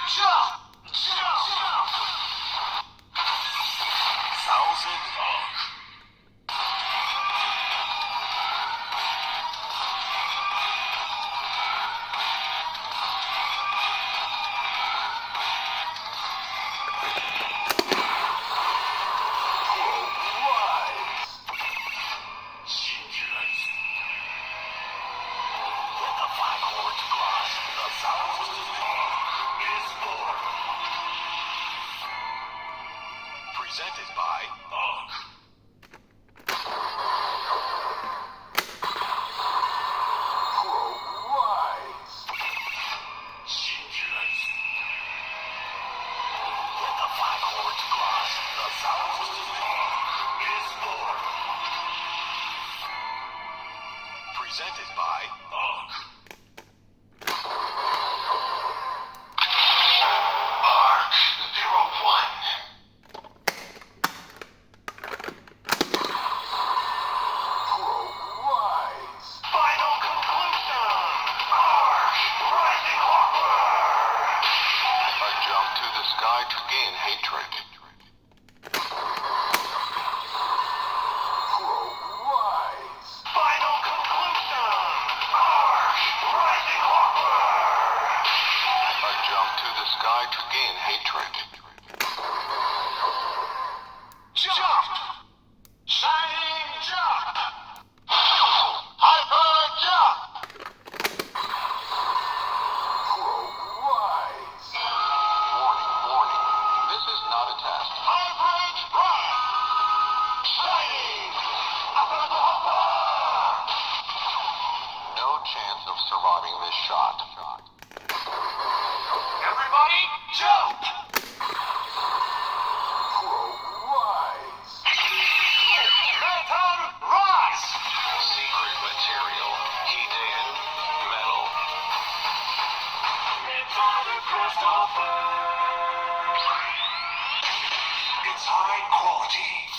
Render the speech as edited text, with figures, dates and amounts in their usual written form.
jump! Jump! Thouser. Presented by ProgriseKey. Let the five chords cross. The sound is more. Presented by Arc 01. Final conclusion! Rising horror! A jump to the sky to gain hatred. Final conclusion! Rising horror! A jump to the sky to gain hatred. Jump! Shining jump! Hyper jump! Warning. This is not a test. Hybrid run! Shining! No chance of surviving this shot. Everybody, jump! Metal rise! Secret material, hidden metal. Metallic Christopher. It's high quality.